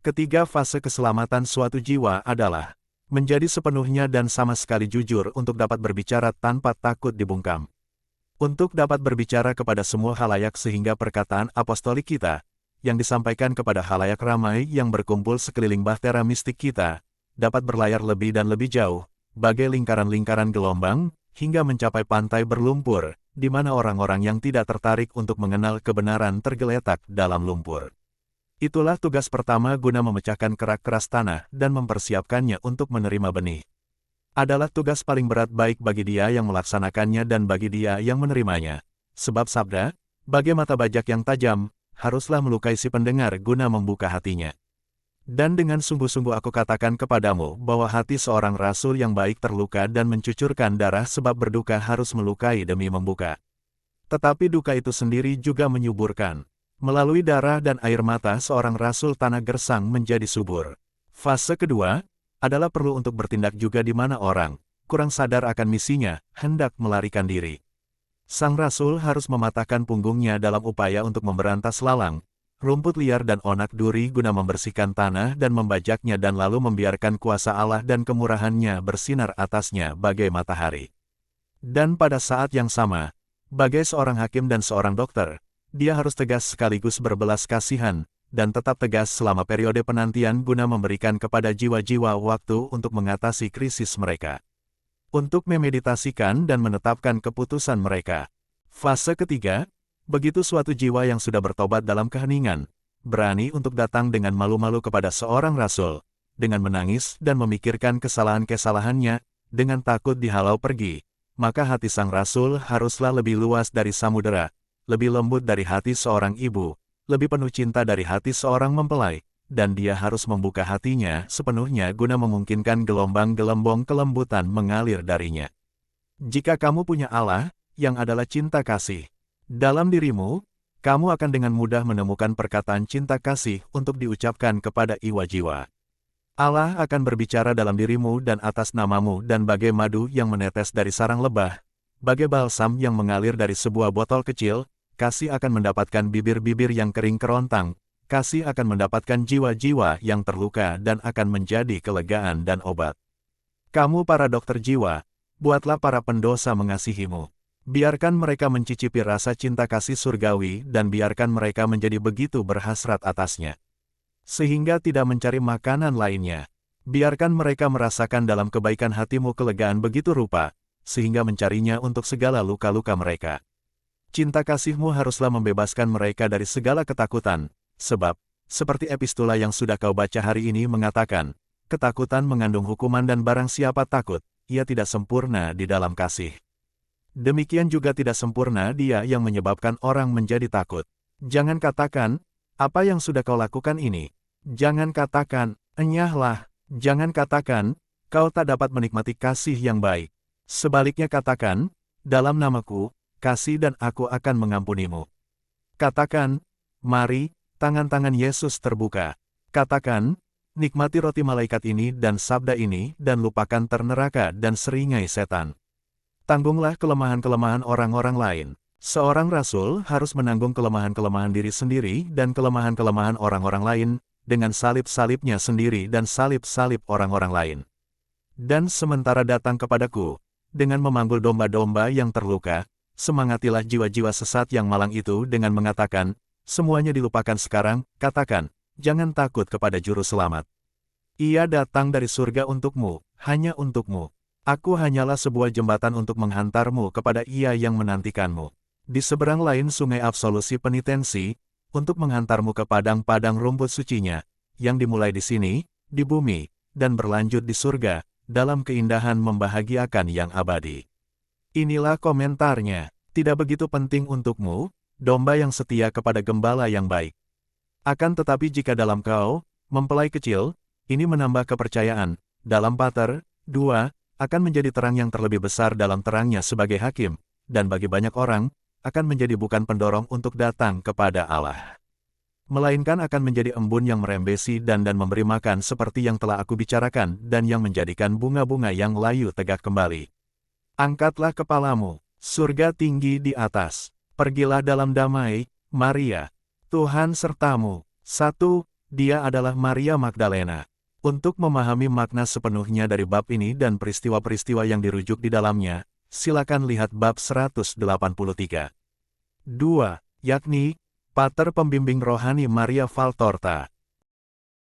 Ketiga fase keselamatan suatu jiwa adalah menjadi sepenuhnya dan sama sekali jujur untuk dapat berbicara tanpa takut dibungkam. Untuk dapat berbicara kepada semua halayak sehingga perkataan apostolik kita, yang disampaikan kepada halayak ramai yang berkumpul sekeliling bahtera mistik kita, dapat berlayar lebih dan lebih jauh, bagai lingkaran-lingkaran gelombang, hingga mencapai pantai berlumpur, di mana orang-orang yang tidak tertarik untuk mengenal kebenaran tergeletak dalam lumpur. Itulah tugas pertama guna memecahkan kerak keras tanah dan mempersiapkannya untuk menerima benih. Adalah tugas paling berat baik bagi dia yang melaksanakannya dan bagi dia yang menerimanya. Sebab sabda, bagai mata bajak yang tajam, haruslah melukai si pendengar guna membuka hatinya. Dan dengan sungguh-sungguh aku katakan kepadamu bahwa hati seorang rasul yang baik terluka dan mencucurkan darah sebab berduka harus melukai demi membuka. Tetapi duka itu sendiri juga menyuburkan. Melalui darah dan air mata seorang rasul tanah gersang menjadi subur. Fase kedua adalah perlu untuk bertindak juga di mana orang, kurang sadar akan misinya, hendak melarikan diri. Sang rasul harus mematahkan punggungnya dalam upaya untuk memberantas lalang, rumput liar dan onak duri guna membersihkan tanah dan membajaknya dan lalu membiarkan kuasa Allah dan kemurahannya bersinar atasnya bagai matahari. Dan pada saat yang sama, bagai seorang hakim dan seorang dokter, dia harus tegas sekaligus berbelas kasihan, dan tetap tegas selama periode penantian guna memberikan kepada jiwa-jiwa waktu untuk mengatasi krisis mereka. Untuk memeditasikan dan menetapkan keputusan mereka. Fase ketiga, begitu suatu jiwa yang sudah bertobat dalam keheningan, berani untuk datang dengan malu-malu kepada seorang rasul, dengan menangis dan memikirkan kesalahan-kesalahannya, dengan takut dihalau pergi, maka hati sang rasul haruslah lebih luas dari samudera, lebih lembut dari hati seorang ibu, lebih penuh cinta dari hati seorang mempelai, dan dia harus membuka hatinya sepenuhnya guna memungkinkan gelombang-gelembong kelembutan mengalir darinya. Jika kamu punya Allah, yang adalah cinta kasih, dalam dirimu, kamu akan dengan mudah menemukan perkataan cinta kasih untuk diucapkan kepada jiwa-jiwa. Allah akan berbicara dalam dirimu dan atas namamu dan bagai madu yang menetes dari sarang lebah, bagai balsam yang mengalir dari sebuah botol kecil, kasih akan mendapatkan bibir-bibir yang kering kerontang, kasih akan mendapatkan jiwa-jiwa yang terluka dan akan menjadi kelegaan dan obat. Kamu para dokter jiwa, buatlah para pendosa mengasihimu. Biarkan mereka mencicipi rasa cinta kasih surgawi dan biarkan mereka menjadi begitu berhasrat atasnya. Sehingga tidak mencari makanan lainnya. Biarkan mereka merasakan dalam kebaikan hatimu kelegaan begitu rupa, sehingga mencarinya untuk segala luka-luka mereka. Cinta kasihmu haruslah membebaskan mereka dari segala ketakutan, sebab, seperti epistola yang sudah kau baca hari ini mengatakan, ketakutan mengandung hukuman dan barang siapa takut, ia tidak sempurna di dalam kasih. Demikian juga tidak sempurna dia yang menyebabkan orang menjadi takut. Jangan katakan, apa yang sudah kau lakukan ini? Jangan katakan, enyahlah. Jangan katakan, kau tak dapat menikmati kasih yang baik. Sebaliknya katakan, dalam namaku, kasih dan aku akan mengampunimu. Katakan, mari, tangan-tangan Yesus terbuka. Katakan, nikmati roti malaikat ini dan sabda ini dan lupakan terneraka dan seringai setan. Tanggunglah kelemahan-kelemahan orang-orang lain. Seorang rasul harus menanggung kelemahan-kelemahan diri sendiri dan kelemahan-kelemahan orang-orang lain, dengan salib-salibnya sendiri dan salib-salib orang-orang lain. Dan sementara datang kepadaku, dengan memanggul domba-domba yang terluka, semangatilah jiwa-jiwa sesat yang malang itu dengan mengatakan, semuanya dilupakan sekarang, katakan, jangan takut kepada juru selamat. Ia datang dari surga untukmu, hanya untukmu. Aku hanyalah sebuah jembatan untuk menghantarmu kepada ia yang menantikanmu. Di seberang lain sungai absolusi penitensi, untuk menghantarmu ke padang-padang rumput sucinya, yang dimulai di sini, di bumi, dan berlanjut di surga, dalam keindahan membahagiakan yang abadi. Inilah komentarnya. Tidak begitu penting untukmu, domba yang setia kepada gembala yang baik. Akan tetapi jika dalam kau, mempelai kecil, ini menambah kepercayaan, dalam Pater, 2, akan menjadi terang yang terlebih besar dalam terangnya sebagai hakim, dan bagi banyak orang, akan menjadi bukan pendorong untuk datang kepada Allah. Melainkan akan menjadi embun yang merembesi dan memberi makan seperti yang telah aku bicarakan dan yang menjadikan bunga-bunga yang layu tegak kembali. Angkatlah kepalamu, surga tinggi di atas. Pergilah dalam damai, Maria. Tuhan sertamu. 1 Dia adalah Maria Magdalena. Untuk memahami makna sepenuhnya dari bab ini dan peristiwa-peristiwa yang dirujuk di dalamnya, silakan lihat bab 183. 2. Yakni, Pater Pembimbing Rohani Maria Valtorta.